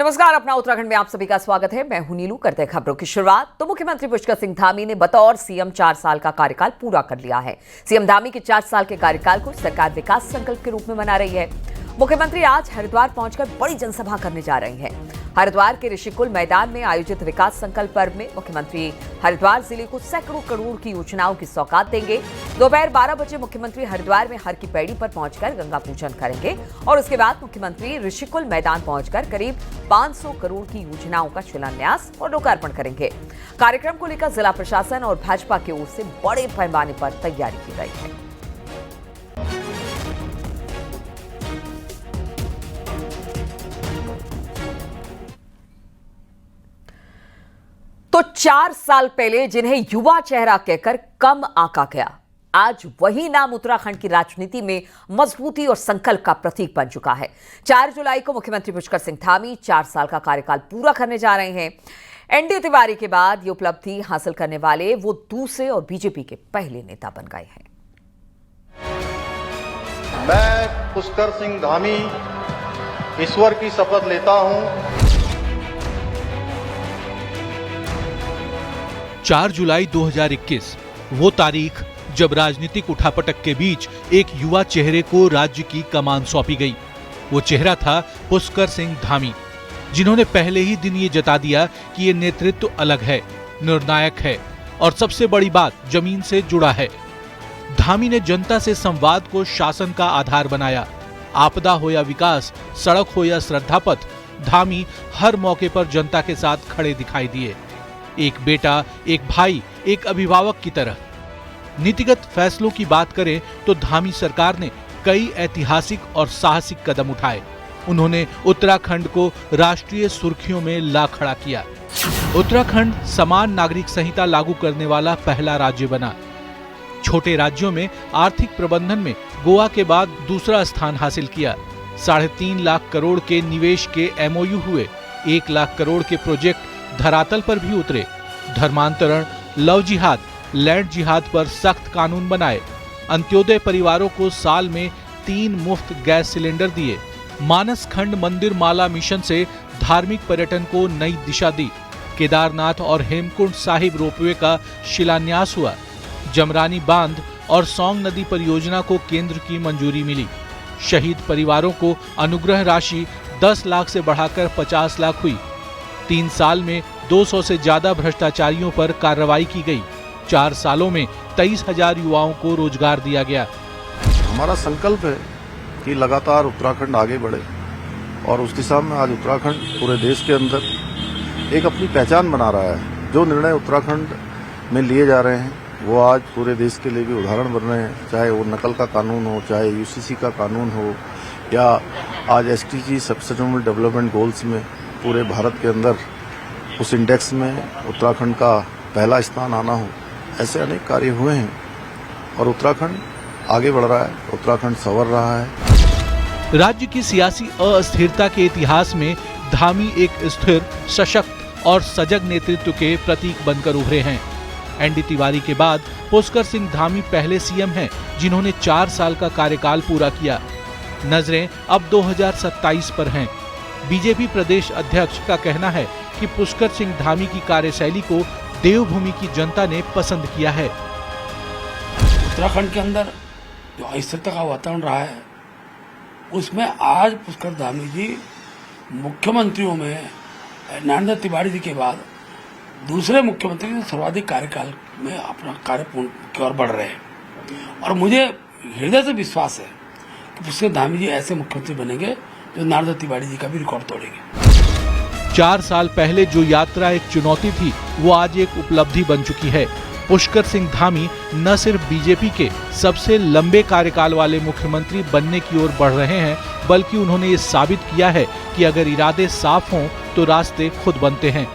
नमस्कार, अपना उत्तराखंड में आप सभी का स्वागत है। मैं हूं नीलू। करते हैं खबरों की शुरुआत। तो मुख्यमंत्री पुष्कर सिंह धामी ने बतौर सीएम 4 साल का कार्यकाल पूरा कर लिया है। सीएम धामी के 4 साल के कार्यकाल को सरकार विकास संकल्प के रूप में मना रही है। मुख्यमंत्री आज हरिद्वार पहुंचकर बड़ी जनसभा करने जा रहे हैं। हरिद्वार के ऋषिकुल मैदान में आयोजित विकास संकल्प पर्व में मुख्यमंत्री हरिद्वार जिले को सैकड़ों करोड़ की योजनाओं की सौगात देंगे। दोपहर 12 बजे मुख्यमंत्री हरिद्वार में हर की पैड़ी पर पहुंचकर गंगा पूजन करेंगे और उसके बाद मुख्यमंत्री ऋषिकुल मैदान पहुंचकर करीब 500 करोड़ की योजनाओं का शिलान्यास और लोकार्पण करेंगे। कार्यक्रम को लेकर जिला प्रशासन और भाजपा की ओर से बड़े पैमाने पर तैयारी की गई है। तो 4 साल पहले जिन्हें युवा चेहरा कहकर कम आंका गया, आज वही नाम उत्तराखंड की राजनीति में मजबूती और संकल्प का प्रतीक बन चुका है। 4 जुलाई को मुख्यमंत्री पुष्कर सिंह धामी 4 साल का कार्यकाल पूरा करने जा रहे हैं। एनडी तिवारी के बाद ये उपलब्धि हासिल करने वाले वो दूसरे और बीजेपी के पहले नेता बन गए हैं। मैं पुष्कर सिंह धामी ईश्वर की शपथ लेता हूं। 4 जुलाई 2021 वो तारीख जब राजनीतिक उठापटक के बीच एक युवा चेहरे को राज्य की कमान सौंपी गई। वो चेहरा था पुष्कर सिंह धामी, जिन्होंने पहले ही दिन ये जता दिया कि ये नेतृत्व अलग है, निर्णायक है और सबसे बड़ी बात जमीन से जुड़ा है। धामी ने जनता से संवाद को शासन का आधार बनाया। आपदा हो या विकास, सड़क हो या श्रद्धापथ, धामी हर मौके पर जनता के साथ खड़े दिखाई दिए, एक बेटा, एक भाई, एक अभिभावक की तरह। नीतिगत फैसलों की बात करें तो धामी सरकार ने कई ऐतिहासिक और साहसिक कदम उठाए। उन्होंने उत्तराखंड को राष्ट्रीय सुर्खियों में ला खड़ा किया। उत्तराखंड समान नागरिक संहिता लागू करने वाला पहला राज्य बना। छोटे राज्यों में आर्थिक प्रबंधन में गोवा के बाद दूसरा स्थान हासिल किया। 3.5 लाख करोड़ के निवेश के एमओयू हुए। 1 लाख करोड़ के प्रोजेक्ट धरातल पर भी उतरे। धर्मांतरण, लव जिहाद, लैंड जिहाद पर सख्त कानून बनाए। अंत्योदय परिवारों को साल में 3 मुफ्त गैस सिलेंडर दिए। मानस खंड मंदिर माला मिशन से धार्मिक पर्यटन को नई दिशा दी। केदारनाथ और हेमकुंड साहिब रोपवे का शिलान्यास हुआ। जमरानी बांध और सौंग नदी परियोजना को केंद्र की मंजूरी मिली। शहीद परिवारों को अनुग्रह राशि 10 लाख से बढ़ाकर 50 लाख हुई। 3 साल में 200 से ज्यादा भ्रष्टाचारियों पर कार्रवाई की गई। 4 सालों में 23,000 युवाओं को रोजगार दिया गया। हमारा संकल्प है कि लगातार उत्तराखंड आगे बढ़े और उस दिशा में आज उत्तराखंड पूरे देश के अंदर एक अपनी पहचान बना रहा है। जो निर्णय उत्तराखंड में लिए जा रहे हैं वो आज पूरे देश के लिए भी उदाहरण बन रहे हैं। चाहे वो नकल का कानून हो, चाहे यूसीसी का कानून हो, या आज एसडीजी सस्टेनेबल डेवलपमेंट गोल्स में पूरे भारत के अंदर उस इंडेक्स में उत्तराखंड का पहला स्थान आना हो। ऐसे अनेक कार्य हुए हैं और उत्तराखंड आगे बढ़ रहा है, उत्तराखंड संवर रहा है। राज्य की सियासी अस्थिरता के इतिहास में धामी एक स्थिर, सशक्त और सजग नेतृत्व के प्रतीक बनकर उभरे हैं। एनडी तिवारी के बाद पुष्कर सिंह धामी पहले सीएम हैं जिन्होंने 4 साल का कार्यकाल पूरा किया। नजरें अब 2027 पर हैं। बीजेपी प्रदेश अध्यक्ष का कहना है कि पुष्कर सिंह धामी की कार्यशैली को देवभूमि की जनता ने पसंद किया है। उत्तराखंड के अंदर जो अस्थिरता का वातावरण रहा है उसमें आज पुष्कर धामी जी मुख्यमंत्रियों में नरेंद्र तिवारी जी के बाद दूसरे मुख्यमंत्री के सर्वाधिक कार्यकाल में अपना कार्य पूर्ण की ओर बढ़ रहे हैं और मुझे हृदय से विश्वास है कि पुष्कर धामी जी ऐसे मुख्यमंत्री बनेंगे जो नरेंद्र तिवारी जी का भी रिकॉर्ड तोड़ेंगे। 4 साल पहले जो यात्रा एक चुनौती थी वो आज एक उपलब्धि बन चुकी है। पुष्कर सिंह धामी न सिर्फ बीजेपी के सबसे लंबे कार्यकाल वाले मुख्यमंत्री बनने की ओर बढ़ रहे हैं, बल्कि उन्होंने ये साबित किया है कि अगर इरादे साफ हों तो रास्ते खुद बनते हैं।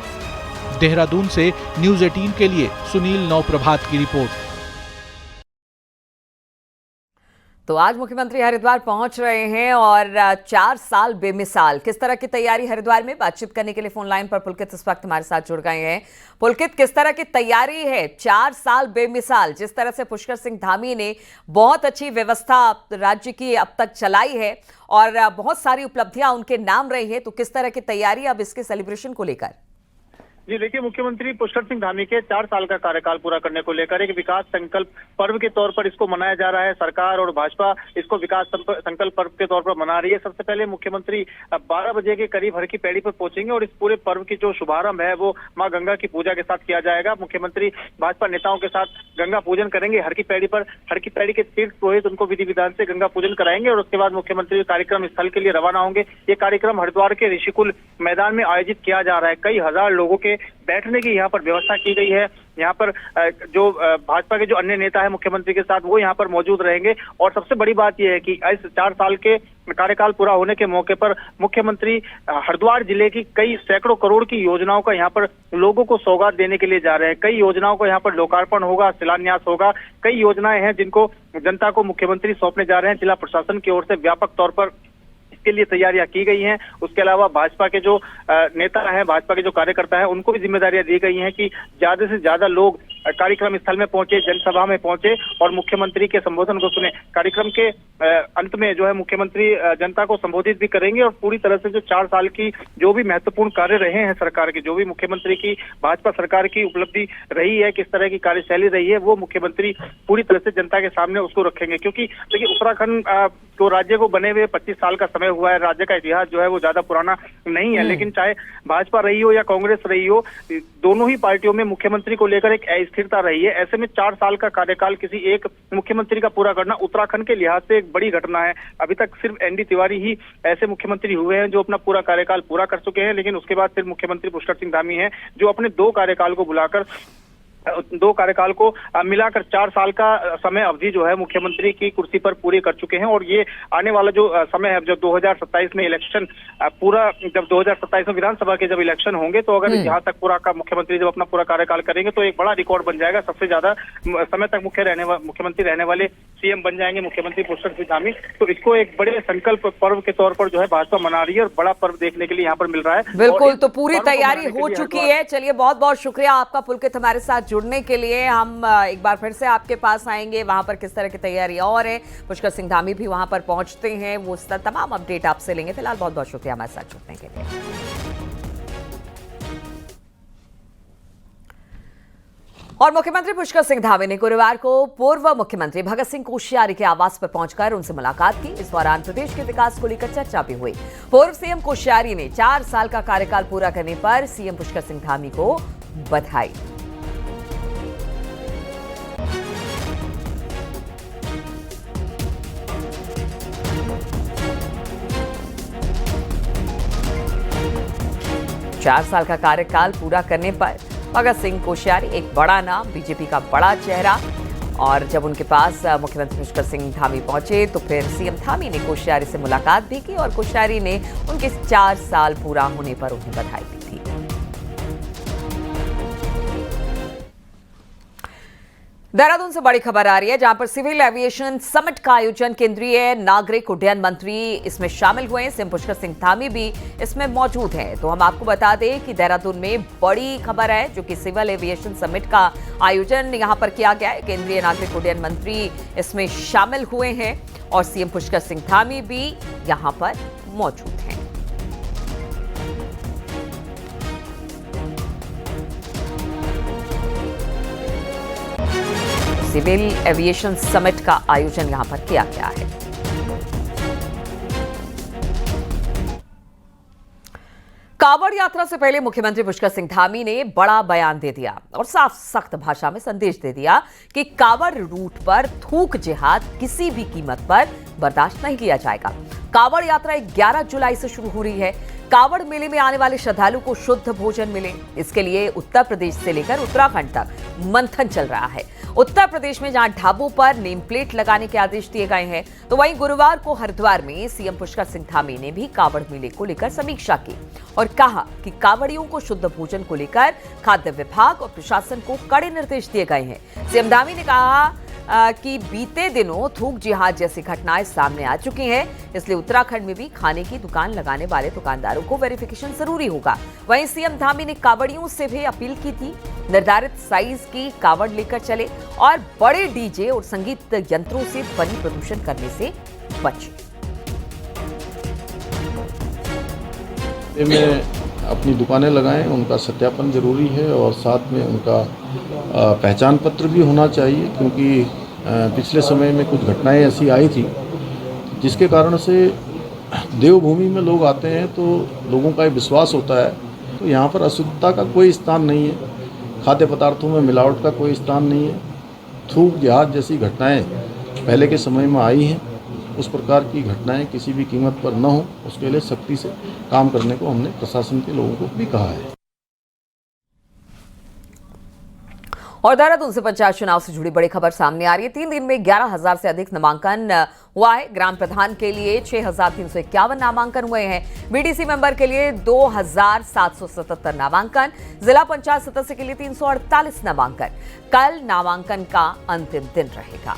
देहरादून से न्यूज़ 18 के लिए सुनील नवप्रभात की रिपोर्ट। तो आज मुख्यमंत्री हरिद्वार पहुंच रहे हैं और 4 साल बेमिसाल किस तरह की तैयारी हरिद्वार में, बातचीत करने के लिए फोन लाइन पर पुलकित इस वक्त हमारे साथ जुड़ गए हैं। पुलकित, किस तरह की तैयारी है? 4 साल बेमिसाल, जिस तरह से पुष्कर सिंह धामी ने बहुत अच्छी व्यवस्था राज्य की अब तक चलाई है और बहुत सारी उपलब्धियां उनके नाम रही है, तो किस तरह की तैयारी अब इसके सेलिब्रेशन को लेकर? जी देखिए, मुख्यमंत्री पुष्कर सिंह धामी के 4 साल का कार्यकाल पूरा करने को लेकर एक विकास संकल्प पर्व के तौर पर इसको मनाया जा रहा है। सरकार और भाजपा इसको विकास संकल्प पर्व के तौर पर मना रही है। सबसे पहले मुख्यमंत्री 12 बजे के करीब हर की पैड़ी पर पहुंचेंगे और इस पूरे पर्व की जो शुभारंभ है वो मां गंगा की पूजा के साथ किया जाएगा। मुख्यमंत्री भाजपा नेताओं के साथ गंगा पूजन करेंगे हर की पैड़ी पर। हर की पैड़ी के तीर्थ पुरोहित उनको विधि विधान से गंगा पूजन कराएंगे और उसके बाद मुख्यमंत्री कार्यक्रम स्थल के लिए रवाना होंगे। ये कार्यक्रम हरिद्वार के ऋषिकुल मैदान में आयोजित किया जा रहा है। कई हजार लोगों के बैठने की यहाँ पर व्यवस्था की गई है। यहाँ पर जो भाजपा के जो अन्य नेता है मुख्यमंत्री के साथ, वो यहाँ पर मौजूद रहेंगे। और सबसे बड़ी बात यह है कि इस 4 साल के कार्यकाल पूरा होने के मौके पर मुख्यमंत्री हरिद्वार जिले की कई सैकड़ों करोड़ की योजनाओं का यहाँ पर लोगों को सौगात देने के लिए जा रहे हैं। कई योजनाओं को यहाँ पर लोकार्पण होगा, शिलान्यास होगा। कई योजनाएं हैं जिनको जनता को मुख्यमंत्री सौंपने जा रहे हैं। जिला प्रशासन की ओर से व्यापक तौर पर के लिए तैयारियां की गई हैं। उसके अलावा भाजपा के जो नेता हैं, भाजपा के जो कार्यकर्ता हैं, उनको भी जिम्मेदारियां दी गई हैं कि ज्यादा से ज्यादा लोग कार्यक्रम स्थल में पहुंचे, जनसभा में पहुंचे और मुख्यमंत्री के संबोधन को सुने। कार्यक्रम के अंत में जो है मुख्यमंत्री जनता को संबोधित भी करेंगे और पूरी तरह से जो 4 साल की जो भी महत्वपूर्ण कार्य रहे हैं सरकार के, जो भी मुख्यमंत्री की भाजपा सरकार की उपलब्धि रही है, किस तरह की कार्यशैली रही है, वो मुख्यमंत्री पूरी तरह से जनता के सामने उसको रखेंगे। क्योंकि देखिए, उत्तराखंड को राज्य को बने हुए 25 साल का समय हुआ है। राज्य का इतिहास जो है वो ज्यादा पुराना नहीं है, लेकिन चाहे भाजपा रही हो या कांग्रेस रही हो, दोनों ही पार्टियों में मुख्यमंत्री को लेकर एक अस्थिरता रही है। ऐसे में 4 साल का कार्यकाल किसी एक मुख्यमंत्री का पूरा करना उत्तराखंड के लिहाज से एक बड़ी घटना है। अभी तक सिर्फ एनडी तिवारी ही ऐसे मुख्यमंत्री हुए हैं जो अपना पूरा कार्यकाल पूरा कर चुके हैं, लेकिन उसके बाद फिर मुख्यमंत्री पुष्कर सिंह धामी हैं जो अपने 2 कार्यकाल को मिलाकर 4 साल का समय अवधि जो है मुख्यमंत्री की कुर्सी पर पूरी कर चुके हैं। और ये आने वाला जो समय है, जब 2027 में इलेक्शन जब 2027 में विधानसभा के जब इलेक्शन होंगे, तो अगर यहाँ तक पूरा का मुख्यमंत्री जब अपना पूरा कार्यकाल करेंगे तो एक बड़ा रिकॉर्ड बन जाएगा। सबसे ज्यादा समय तक मुख्यमंत्री रहने वाले सीएम बन जाएंगे मुख्यमंत्री पुष्कर सिंह धामी। तो इसको एक बड़े संकल्प पर्व के तौर पर जो है भाजपा मना रही है और बड़ा पर्व देखने के लिए यहाँ पर मिल रहा है। बिल्कुल, तो पूरी तैयारी हो चुकी है। चलिए, बहुत बहुत शुक्रिया आपका पुलकित हमारे साथ जुड़ने के लिए। हम एक बार फिर से आपके पास आएंगे, वहां पर किस तरह की तैयारी और है। पुष्कर सिंह धामी भी वहां पर पहुंचते हैं, वो तमाम अपडेट आपसे लेंगे। फिलहाल बहुत बहुत शुक्रिया हमारे साथ जुड़ने के लिए। और मुख्यमंत्री पुष्कर सिंह धामी ने गुरुवार को पूर्व मुख्यमंत्री भगत सिंह कोश्यारी के आवास पर पहुंचकर उनसे मुलाकात की। इस दौरान प्रदेश के विकास को लेकर चर्चा भी हुई। पूर्व सीएम कोश्यारी ने 4 साल का कार्यकाल पूरा करने पर सीएम पुष्कर सिंह धामी को बधाई। चार साल का कार्यकाल पूरा करने पर भगत सिंह कोश्यारी एक बड़ा नाम, बीजेपी का बड़ा चेहरा, और जब उनके पास मुख्यमंत्री पुष्कर सिंह धामी पहुंचे तो फिर सीएम धामी ने कोश्यारी से मुलाकात भी की और कोश्यारी ने उनके 4 साल पूरा होने पर उन्हें बधाई दी थी। देहरादून से बड़ी खबर आ रही है, जहां पर सिविल एविएशन समिट का आयोजन केंद्रीय नागरिक उड्डयन मंत्री इसमें शामिल हुए हैं। सीएम पुष्कर सिंह धामी भी इसमें मौजूद हैं। तो हम आपको बता दें कि देहरादून में बड़ी खबर है, जो कि सिविल एविएशन समिट का आयोजन यहां पर किया गया है। केंद्रीय नागरिक उड्डयन मंत्री इसमें शामिल हुए हैं और सीएम पुष्कर सिंह धामी भी यहां पर मौजूद हैं। सिविल एविएशन समिट का आयोजन यहां पर किया गया है। कांवड़ यात्रा से पहले मुख्यमंत्री पुष्कर सिंह धामी ने बड़ा बयान दे दिया और साफ सख्त भाषा में संदेश दे दिया कि कांवड़ रूट पर थूक जिहाद किसी भी कीमत पर बर्दाश्त नहीं किया जाएगा। कांवड़ यात्रा 11 जुलाई से शुरू हो रही है। कांवड़ मेले में आने वाले श्रद्धालु को शुद्ध भोजन मिले, इसके लिए उत्तर प्रदेश से लेकर उत्तराखंड तक मंथन चल रहा है। उत्तर प्रदेश में जहां ढाबों पर नेम प्लेट लगाने के आदेश दिए गए हैं, तो वहीं गुरुवार को हरिद्वार में सीएम पुष्कर सिंह धामी ने भी कांवड़ मेले को लेकर समीक्षा की और कहा कि कांवड़ियों को शुद्ध भोजन को लेकर खाद्य विभाग और प्रशासन को कड़े निर्देश दिए गए हैं। सीएम धामी ने कहा कि बीते दिनों थूक जिहाद जैसी घटनाएं सामने आ चुकी हैं, इसलिए उत्तराखंड में भी खाने की दुकान लगाने वाले दुकानदारों को वेरिफिकेशन जरूरी होगा। वहीं सीएम धामी ने कावड़ियों से भी अपील की थी, निर्धारित साइज की कावड़ लेकर चले और बड़े डीजे और संगीत यंत्रों से ध्वनि प्रदूषण करने से बचें। में अपनी दुकानें लगाएं, उनका सत्यापन जरूरी है और साथ में उनका पहचान पत्र भी होना चाहिए, क्योंकि पिछले समय में कुछ घटनाएं ऐसी आई थी जिसके कारण से देवभूमि में लोग आते हैं तो लोगों का एक विश्वास होता है, तो यहाँ पर अशुद्धता का कोई स्थान नहीं है, खाद्य पदार्थों में मिलावट का कोई स्थान नहीं है। थूक जिहाद जैसी घटनाएं पहले के समय में आई हैं, उस प्रकार की घटनाएं किसी भी कीमत पर न हो, उसके लिए सख्ती से काम करने को हमने प्रशासन के लोगों को भी कहा है। और देहरादून से पंचायत चुनाव से जुड़ी बड़ी खबर सामने आ रही है। 3 दिन में 11,000 से अधिक नामांकन हुआ है। ग्राम प्रधान के लिए 6,351 नामांकन हुए हैं। बीडीसी मेंबर के लिए 2,777 नामांकन, जिला पंचायत सदस्य के लिए 348 नामांकन। कल नामांकन का अंतिम दिन रहेगा।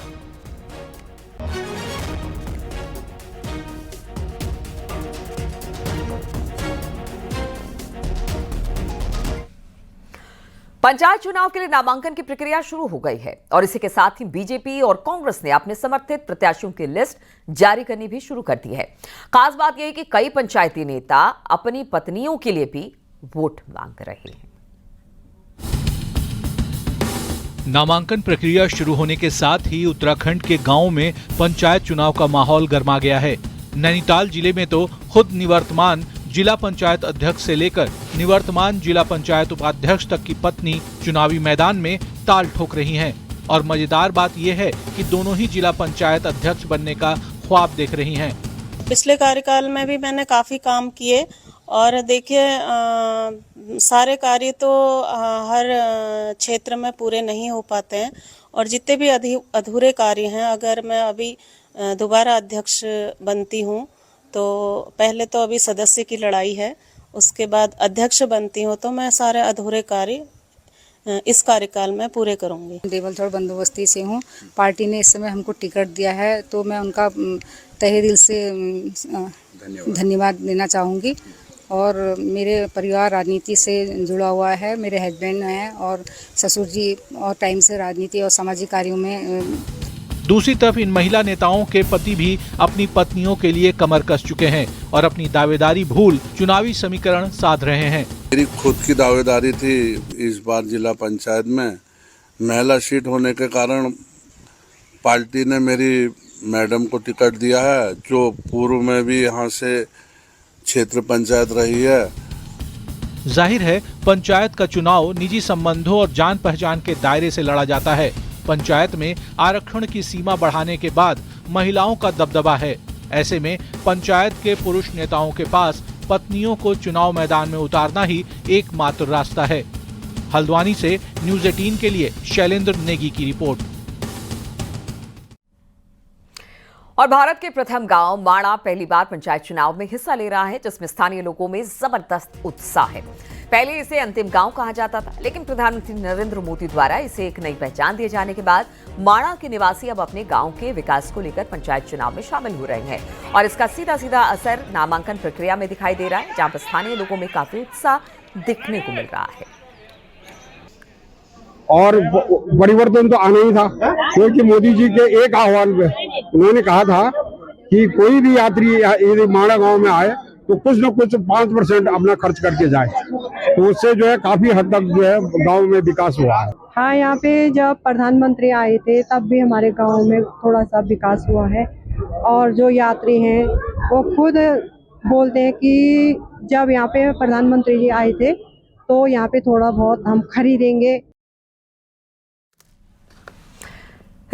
पंचायत चुनाव के लिए नामांकन की प्रक्रिया शुरू हो गई है और इसी के साथ ही बीजेपी और कांग्रेस ने अपने समर्थित प्रत्याशियों की लिस्ट जारी करनी भी शुरू कर दी है। खास बात यह है कि कई पंचायती नेता अपनी पत्नियों के लिए भी वोट मांग रहे हैं। नामांकन प्रक्रिया शुरू होने के साथ ही उत्तराखंड के गांवों में पंचायत चुनाव का माहौल गर्मा गया है। नैनीताल जिले में तो खुद निवर्तमान जिला पंचायत अध्यक्ष से लेकर निवर्तमान जिला पंचायत उपाध्यक्ष तक की पत्नी चुनावी मैदान में ताल ठोक रही हैं। और मजेदार बात यह है कि दोनों ही जिला पंचायत अध्यक्ष बनने का ख्वाब देख रही हैं। पिछले कार्यकाल में भी मैंने काफी काम किए और देखिए सारे कार्य तो हर क्षेत्र में पूरे नहीं हो पाते हैं और जितने भी अधूरे कार्य हैं, अगर मैं अभी दोबारा अध्यक्ष बनती हूँ तो पहले तो अभी सदस्य की लड़ाई है, उसके बाद अध्यक्ष बनती हूँ तो मैं सारे अधूरे कार्य इस कार्यकाल में पूरे करूंगी। देवलथोड़ बंदोबस्ती से हूँ। पार्टी ने इस समय हमको टिकट दिया है तो मैं उनका तहे दिल से धन्यवाद देना चाहूँगी। और मेरे परिवार राजनीति से जुड़ा हुआ है, मेरे हस्बैंड हैं और ससुर जी और टाइम से राजनीति और सामाजिक कार्यों में। दूसरी तरफ इन महिला नेताओं के पति भी अपनी पत्नियों के लिए कमर कस चुके हैं और अपनी दावेदारी भूल चुनावी समीकरण साध रहे हैं। मेरी खुद की दावेदारी थी इस बार जिला पंचायत में, महिला सीट होने के कारण पार्टी ने मेरी मैडम को टिकट दिया है, जो पूर्व में भी यहाँ से क्षेत्र पंचायत रही है। जाहिर है पंचायत का चुनाव निजी संबंधों और जान पहचान के दायरे से लड़ा जाता है। पंचायत में आरक्षण की सीमा बढ़ाने के बाद महिलाओं का दबदबा है। ऐसे में पंचायत के पुरुष नेताओं के पास पत्नियों को चुनाव मैदान में उतारना ही एकमात्र रास्ता है। हल्द्वानी से न्यूज़ 18 के लिए शैलेंद्र नेगी की रिपोर्ट। और भारत के प्रथम गांव माणा पहली बार पंचायत चुनाव में हिस्सा ले रहा है, जिसमें स्थानीय लोगों में जबरदस्त उत्साह है। पहले इसे अंतिम गांव कहा जाता था, लेकिन प्रधानमंत्री नरेंद्र मोदी द्वारा इसे एक नई पहचान दिए जाने के बाद माणा के निवासी अब अपने गांव के विकास को लेकर पंचायत चुनाव में शामिल हो रहे हैं और इसका सीधा सीधा असर नामांकन प्रक्रिया में दिखाई दे रहा है, जहां पर स्थानीय लोगों में काफी उत्साह दिखने को मिल रहा है। और परिवर्तन तो आना ही था, क्योंकि मोदी जी के एक आह्वान में उन्होंने कहा था कि कोई भी यात्री यदि माणा गांव में आए तो कुछ न कुछ 5% अपना खर्च करके जाए, तो उससे जो है काफी हद तक जो है गांव में विकास हुआ है। हाँ, यहाँ पे जब प्रधानमंत्री आए थे तब भी हमारे गांव में थोड़ा सा विकास हुआ है और जो यात्री हैं वो खुद बोलते हैं कि जब यहाँ पे प्रधानमंत्री जी आए थे तो यहाँ पे थोड़ा बहुत हम खरीदेंगे।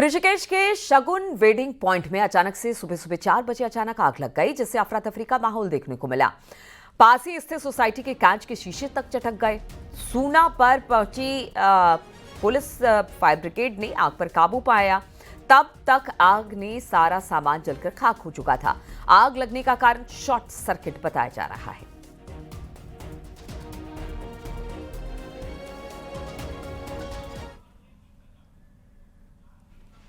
ऋषिकेश के शगुन वेडिंग पॉइंट में अचानक से सुबह सुबह 4 बजे अचानक आग लग गई, जिससे अफरा तफरी का माहौल देखने को मिला। पास ही स्थित सोसाइटी के कांच के शीशे तक चटक गए। सूना पर पहुंची पुलिस फायर ब्रिगेड ने आग पर काबू पाया। तब तक आग ने सारा सामान जलकर खाक हो चुका था। आग लगने का कारण शॉर्ट सर्किट बताया जा रहा है।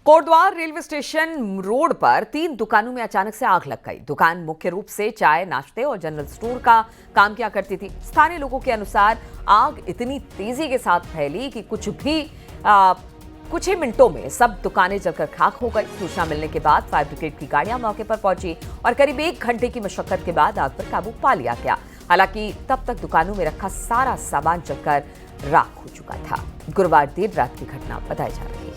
कोटद्वार रेलवे स्टेशन रोड पर 3 दुकानों में अचानक से आग लग गई। दुकान मुख्य रूप से चाय, नाश्ते और जनरल स्टोर का काम किया करती थी। स्थानीय लोगों के अनुसार आग इतनी तेजी के साथ फैली कि कुछ ही मिनटों में सब दुकानें जलकर खाक हो गई। सूचना मिलने के बाद फायर ब्रिगेड की गाड़ियां मौके पर पहुंची और करीब 1 घंटे की मशक्कत के बाद आग पर काबू पा लिया गया। हालांकि तब तक दुकानों में रखा सारा सामान जलकर राख हो चुका था। गुरुवार देर रात की घटना बताई जा रही है।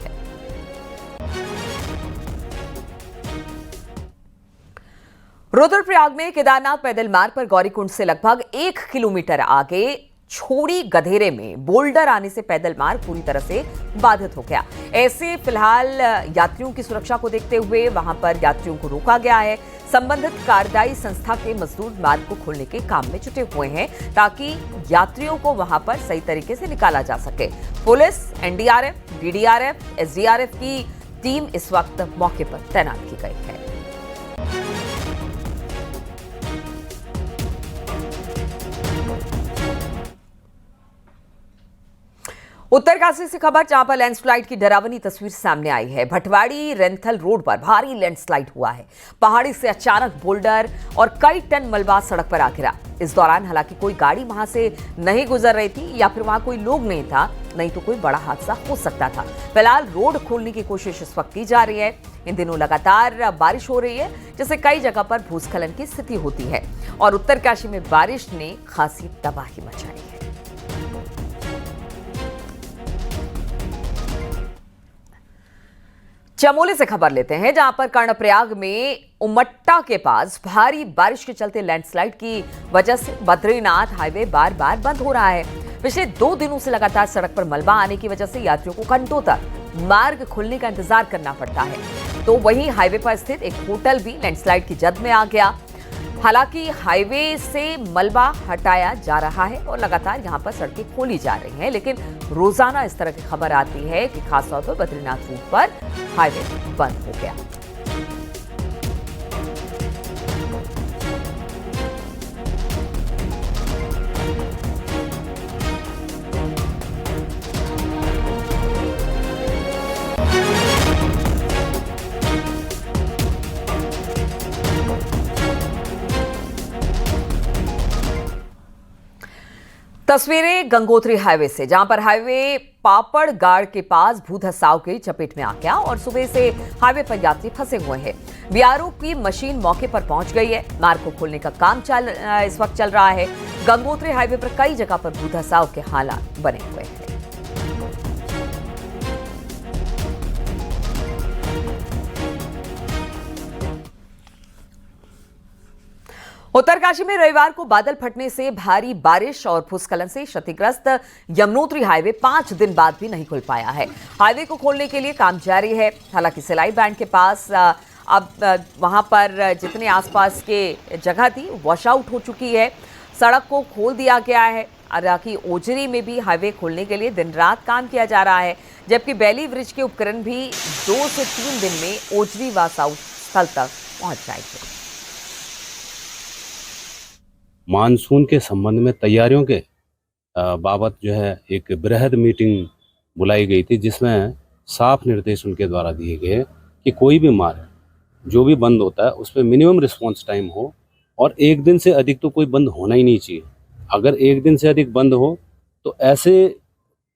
रुद्रप्रयाग में केदारनाथ पैदल मार्ग पर गौरीकुंड से लगभग 1 किलोमीटर आगे छोड़ी गधेरे में बोल्डर आने से पैदल मार्ग पूरी तरह से बाधित हो गया। ऐसे फिलहाल यात्रियों की सुरक्षा को देखते हुए वहां पर यात्रियों को रोका गया है। संबंधित कार्यदायी संस्था के मजदूर मार्ग को खोलने के काम में जुटे हुए हैं ताकि यात्रियों को वहां पर सही तरीके से निकाला जा सके। पुलिस, एनडीआरएफ, डीडीआरएफ, एसडीआरएफ की टीम इस वक्त मौके पर तैनात की गई है। उत्तरकाशी से खबर, जहां पर लैंडस्लाइड की डरावनी तस्वीर सामने आई है। भटवाड़ी रेंथल रोड पर भारी लैंडस्लाइड हुआ है। पहाड़ी से अचानक बोल्डर और कई टन मलबा सड़क पर आ गिरा। इस दौरान हालांकि कोई गाड़ी वहां से नहीं गुजर रही थी या फिर वहां कोई लोग नहीं था, नहीं तो कोई बड़ा हादसा हो सकता था। फिलहाल रोड खोलने की कोशिश इस वक्त की जा रही है। इन दिनों लगातार बारिश हो रही है, जिससे कई जगह पर भूस्खलन की स्थिति होती है और उत्तरकाशी में बारिश ने खासी तबाही मचाई है। चमोली से खबर लेते हैं, जहां पर कर्णप्रयाग में उमट्टा के पास भारी बारिश के चलते लैंडस्लाइड की वजह से बद्रीनाथ हाईवे बार बार बंद हो रहा है। पिछले 2 दिनों से लगातार सड़क पर मलबा आने की वजह से यात्रियों को घंटों तक मार्ग खुलने का इंतजार करना पड़ता है। तो वहीं हाईवे पर स्थित एक होटल भी लैंडस्लाइड की जद में आ गया। हालांकि हाईवे से मलबा हटाया जा रहा है और लगातार यहां पर सड़कें खोली जा रही हैं, लेकिन रोजाना इस तरह की खबर आती है कि खासतौर पर बद्रीनाथ रूट पर हाईवे बंद हो गया। तस्वीरें गंगोत्री हाईवे से, जहां पर हाईवे पापड़गाड़ के पास भू धसाव की चपेट में आ गया और सुबह से हाईवे पर यात्री फंसे हुए हैं। बीआरओ की मशीन मौके पर पहुंच गई है। मार्ग को खोलने का काम इस वक्त चल रहा है। गंगोत्री हाईवे पर कई जगह पर भू धसाव के हालात बने हुए हैं। उत्तरकाशी में रविवार को बादल फटने से भारी बारिश और भूस्खलन से क्षतिग्रस्त यमुनोत्री हाईवे 5 दिन बाद भी नहीं खुल पाया है। हाईवे को खोलने के लिए काम जारी है। हालांकि सिलाई बैंड के पास अब वहां पर जितने आसपास के जगह थी वॉश आउट हो चुकी है। सड़क को खोल दिया गया है। हालांकि ओजरी में भी हाईवे खोलने के लिए दिन रात काम किया जा रहा है, जबकि बैली ब्रिज के उपकरण भी 2 से 3 दिन में ओजरी वॉश आउट स्थल तक पहुंच जाएंगे। मानसून के संबंध में तैयारियों के बाबत जो है एक बृहद मीटिंग बुलाई गई थी, जिसमें साफ निर्देश उनके द्वारा दिए गए कि कोई भी मार्ग जो भी बंद होता है उसमें मिनिमम रिस्पांस टाइम हो और 1 दिन से अधिक तो कोई बंद होना ही नहीं चाहिए। अगर 1 दिन से अधिक बंद हो तो ऐसे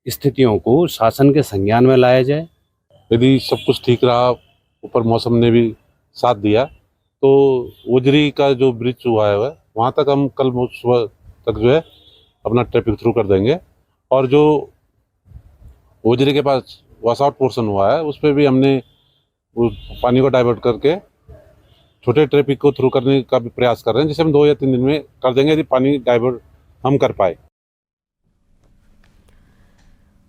स्थितियों को शासन के संज्ञान में लाया जाए। यदि सब कुछ ठीक रहा, ऊपर मौसम ने भी साथ दिया, तो ओजरी का जो ब्रिज हुआ है वहाँ तक हम कल सुबह तक जो है अपना ट्रैफिक थ्रू कर देंगे। और जो ओजरी के पास वॉश आउट पोर्शन हुआ है उस पर भी हमने उस पानी को डाइवर्ट करके छोटे ट्रैफिक को थ्रू करने का भी प्रयास कर रहे हैं, जिसे हम 2 या 3 दिन में कर देंगे यदि पानी डाइवर्ट हम कर पाए।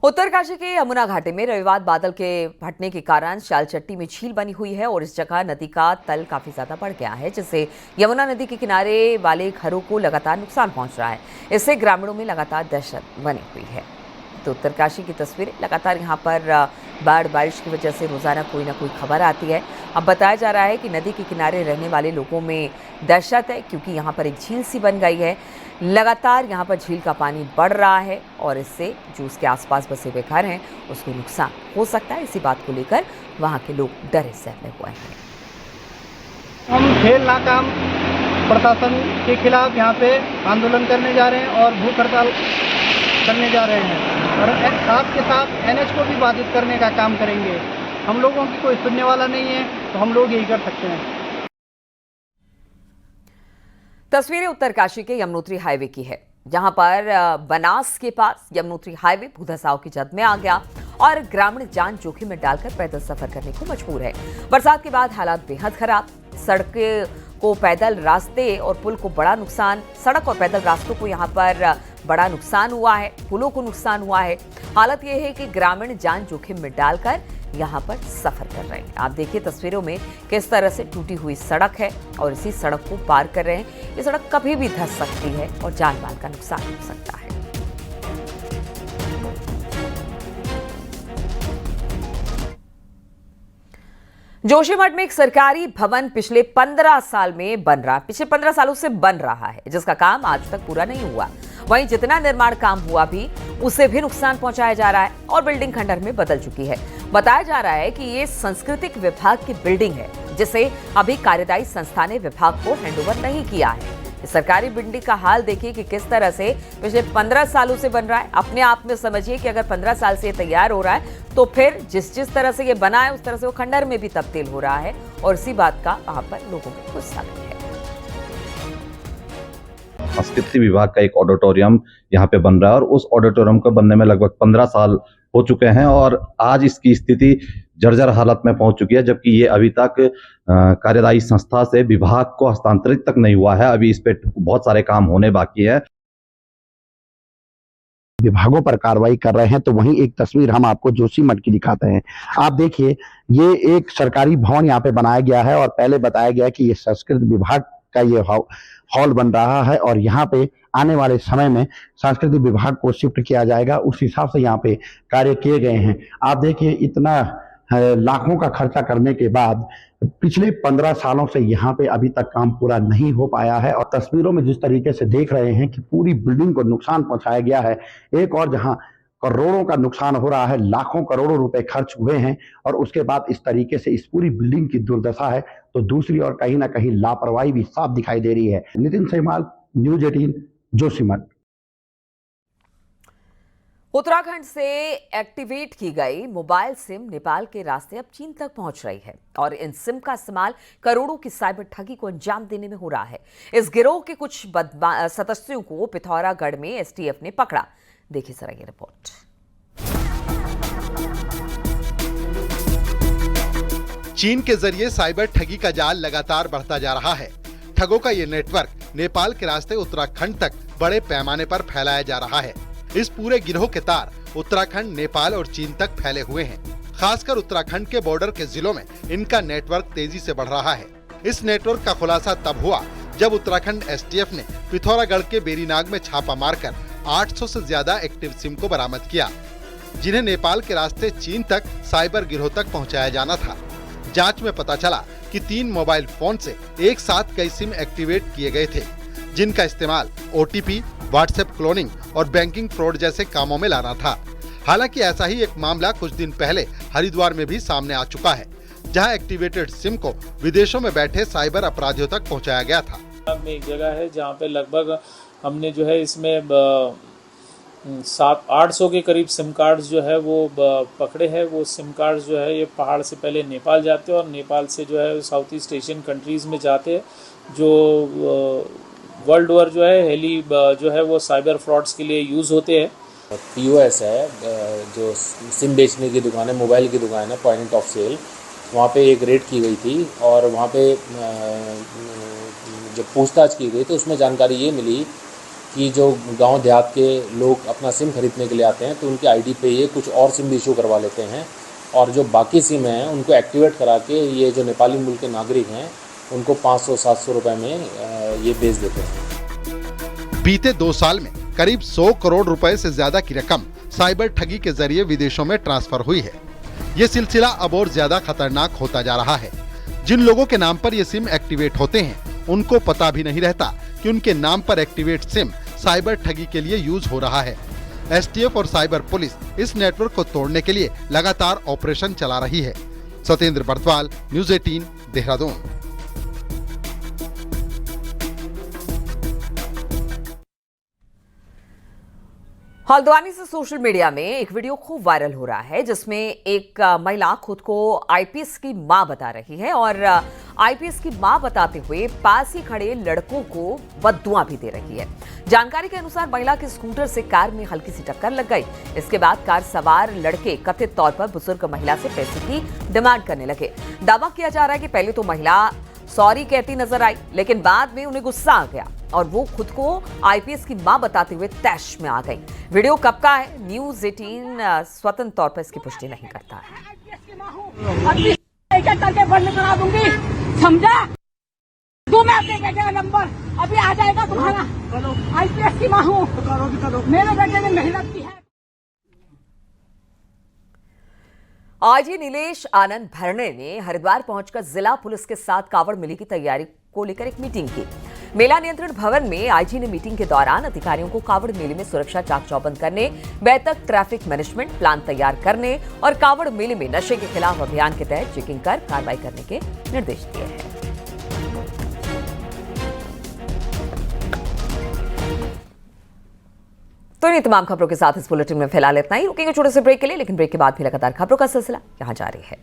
उत्तरकाशी के यमुना घाटी में रविवार बादल के फटने के कारण शालचट्टी में झील बनी हुई है और इस जगह नदी का तल काफी ज्यादा बढ़ गया है, जिससे यमुना नदी के किनारे वाले घरों को लगातार नुकसान पहुंच रहा है। इससे ग्रामीणों में लगातार दहशत बनी हुई है। तो उत्तरकाशी की तस्वीरें लगातार यहाँ पर बाढ़ बारिश की वजह से रोजाना कोई ना कोई खबर आती है। अब बताया जा रहा है कि नदी के किनारे रहने वाले लोगों में दहशत है, क्योंकि यहाँ पर एक झील सी बन गई है। लगातार यहाँ पर झील का पानी बढ़ रहा है और इससे जो उसके आसपास बसे हुए घर हैं उसको नुकसान हो सकता है। इसी बात को लेकर वहाँ के लोग डरे सहमे हुए हैं। हम खेल नाकाम प्रशासन के खिलाफ यहाँ पे आंदोलन करने जा रहे हैं और भूख हड़ताल करने जा रहे हैं और साथ के साथ NH को भी बाधित करने का काम करेंगे। हम लोगों की कोई सुनने वाला नहीं है, तो हम लोग यही कर सकते हैं। तस्वीरें उत्तरकाशी के यमुनोत्री हाईवे की है, जहां पर बनास के पास यमुनोत्री हाईवे भूधसाव की जद में आ गया और ग्रामीण जान जोखिम में डालकर पैदल सफर करने को मजबूर है। बरसात के बाद हालात बेहद खराब, सड़कें को पैदल रास्ते और पुल को बड़ा नुकसान, सड़क और पैदल रास्तों को यहाँ पर बड़ा नुकसान हुआ है, पुलों को नुकसान हुआ है। हालत यह है कि ग्रामीण जान जोखिम में डालकर यहाँ पर सफर कर रहे हैं। आप देखिए तस्वीरों में किस तरह से टूटी हुई सड़क है और इसी सड़क को पार कर रहे हैं। ये सड़क कभी भी धंस सकती है और जान माल का नुकसान हो सकता है। जोशीमठ में एक सरकारी भवन पिछले 15 साल में बन रहा, पिछले 15 सालों से बन रहा है, जिसका काम आज तक पूरा नहीं हुआ। वहीं जितना निर्माण काम हुआ भी उसे भी नुकसान पहुंचाया जा रहा है और बिल्डिंग खंडहर में बदल चुकी है। बताया जा रहा है कि ये सांस्कृतिक विभाग की बिल्डिंग है, जिसे अभी कार्यदायी संस्था ने विभाग को हैंडओवर नहीं किया है। इस सरकारी बिल्डिंग का हाल देखिए कि किस तरह से पिछले 15 सालों से बन रहा है। अपने आप में समझिए कि अगर 15 साल से ये तैयार हो रहा है तो फिर जिस तरह से ये बना है उस तरह से वो खंडहर में भी तब्दील हो रहा है और इसी बात का वहां पर लोगों में गुस्सा भी है। संस्कृति विभाग का एक ऑडिटोरियम यहाँ पे बन रहा है और उस ऑडिटोरियम को बनने में लगभग 15 साल हो चुके हैं और आज इसकी स्थिति जर्जर हालत में पहुंच चुकी है, जबकि ये अभी तक कार्यदायी संस्था से विभाग को हस्तांतरित तक नहीं हुआ है। अभी इस पे बहुत सारे काम होने बाकी है। विभागों पर कार्रवाई कर रहे हैं तो वहीं एक तस्वीर हम आपको जोशीमठ की दिखाते हैं। आप देखिए, ये एक सरकारी भवन यहाँ पे बनाया गया है और पहले बताया गया कि ये संस्कृत विभाग का ये हॉल बन रहा है और यहाँ पे आने वाले समय में सांस्कृतिक विभाग को शिफ्ट किया जाएगा। उस हिसाब से यहाँ पे कार्य किए गए हैं। आप देखिए, इतना लाखों का खर्चा करने के बाद पिछले 15 सालों से यहाँ पे अभी तक काम पूरा नहीं हो पाया है और तस्वीरों में जिस तरीके से देख रहे हैं कि पूरी बिल्डिंग को नुकसान पहुंचाया गया है। एक और जहां करोड़ों का नुकसान हो रहा है, लाखों करोड़ों रुपए खर्च हुए हैं और उसके बाद इस तरीके से इस पूरी बिल्डिंग की दुर्दशा है, तो दूसरी ओर कहीं ना कहीं लापरवाही भी साफ दिखाई दे रही है। नितिन सहमाल, न्यूज 18, जोशीमठ। उत्तराखंड से एक्टिवेट की गई मोबाइल सिम नेपाल के रास्ते अब चीन तक पहुंच रही है और इन सिम का इस्तेमाल करोड़ों की साइबर ठगी को अंजाम देने में हो रहा है। इस गिरोह के कुछ सदस्यों को पिथौरागढ़ में STF ने पकड़ा। देखिए जरा ये रिपोर्ट। चीन के जरिए साइबर ठगी का जाल लगातार बढ़ता जा रहा है। ठगों का ये नेटवर्क नेपाल के रास्ते उत्तराखंड तक बड़े पैमाने पर फैलाया जा रहा है। इस पूरे गिरोह के तार उत्तराखंड, नेपाल और चीन तक फैले हुए हैं। खासकर उत्तराखंड के बॉर्डर के जिलों में इनका नेटवर्क तेजी से बढ़ रहा है। इस नेटवर्क का खुलासा तब हुआ जब उत्तराखंड STF ने पिथौरागढ़ के बेरीनाग में छापा मारकर 800 से ज्यादा एक्टिव सिम को बरामद किया, जिन्हें नेपाल के रास्ते चीन तक साइबर गिरोह तक पहुंचाया जाना था। जांच में पता चला कि 3 मोबाइल फोन से एक साथ कई सिम एक्टिवेट किए गए थे, जिनका इस्तेमाल OTP, व्हाट्सएप क्लोनिंग और बैंकिंग फ्रॉड जैसे कामों में लाना था। हालांकि ऐसा ही एक मामला कुछ दिन पहले हरिद्वार में भी सामने आ चुका है, जहां एक्टिवेटेड सिम को विदेशों में बैठे साइबर अपराधियों तक पहुंचाया गया था। एक जगह है जहां पे लगभग हमने जो है इसमें 700-800 के करीब सिम कार्ड्स जो है वो पकड़े हैं। वो सिम कार्ड्स जो है ये पहाड़ से पहले नेपाल जाते हैं और नेपाल से जो है साउथ ईस्ट एशियन कंट्रीज़ में जाते हैं, जो वर्ल्ड ओवर जो है हेली जो है वो साइबर फ्रॉड्स के लिए यूज़ होते हैं। POS है, जो सिम बेचने की दुकान है, मोबाइल की दुकान है, पॉइंट ऑफ सेल, वहाँ पे एक रेड की गई थी और वहाँ पे जब पूछताछ की गई तो उसमें जानकारी ये मिली कि जो गांव देहात के लोग अपना सिम खरीदने के लिए आते हैं तो उनके ID पे ये कुछ और सिम भी इशू करवा लेते हैं और जो बाकी सिम हैं उनको एक्टिवेट करा के ये जो नेपाली मूल के नागरिक हैं उनको 500-700 रुपए में ये बेच देते हैं। बीते 2 साल में करीब 100 करोड़ रुपए से ज्यादा की रकम साइबर ठगी के जरिए विदेशों में ट्रांसफर हुई है। ये सिलसिला अब और ज्यादा खतरनाक होता जा रहा है। जिन लोगों के नाम पर ये सिम एक्टिवेट होते हैं उनको पता भी नहीं रहता कि उनके नाम पर एक्टिवेट सिम साइबर ठगी के लिए यूज हो रहा है। एसटीएफ और साइबर पुलिस इस नेटवर्क को तोड़ने के लिए लगातार ऑपरेशन चला रही है। सत्येंद्र बर्तवाल, न्यूज़ 18, देहरादून। हल्द्वानी से सोशल मीडिया में एक वीडियो खूब वायरल हो रहा है जिसमें एक महिला खुद को आईपीएस की मां बता रही है और आईपीएस की मां बताते हुए पास ही खड़े लड़कों को बद्दुआ भी दे रही है। जानकारी के अनुसार महिला के स्कूटर से कार में हल्की सी टक्कर लग गई। इसके बाद कार सवार लड़के कथित तौर पर बुजुर्ग महिला से पैसे की डिमांड करने लगे। दावा किया जा रहा है कि पहले तो महिला सॉरी कहती नजर आई, लेकिन बाद में उन्हें गुस्सा आ गया और वो खुद को आईपीएस की मां बताते हुए तैश में आ गई। वीडियो कब का है, न्यूज़ 18 स्वतंत्र तौर पर इसकी पुष्टि नहीं करता है। करके बंद करा दूंगी, समझा? तू मैं अपने बेटे का नंबर अभी आ जाएगा तुम्हारा। आईपीएस की मां हूँ, मेरे बेटे ने मेहनत की है। आईजी नीलेश आनंद भरणे ने हरिद्वार पहुंचकर जिला पुलिस के साथ कावड़ मेले की तैयारी को लेकर एक मीटिंग की। मेला नियंत्रण भवन में आईजी ने मीटिंग के दौरान अधिकारियों को कावड़ मेले में सुरक्षा चाक चौबंद करने, बेहतर ट्रैफिक मैनेजमेंट प्लान तैयार करने और कावड़ मेले में नशे के खिलाफ अभियान के तहत चेकिंग कर कार्रवाई करने के निर्देश दिए हैं। तो इन तमाम खबरों के साथ इस बुलेटिन में फिलहाल इतना ही। रुकेंगे छोटे से ब्रेक के लिए, लेकिन ब्रेक के बाद भी लगातार खबरों का सिलसिला यहाँ जारी है।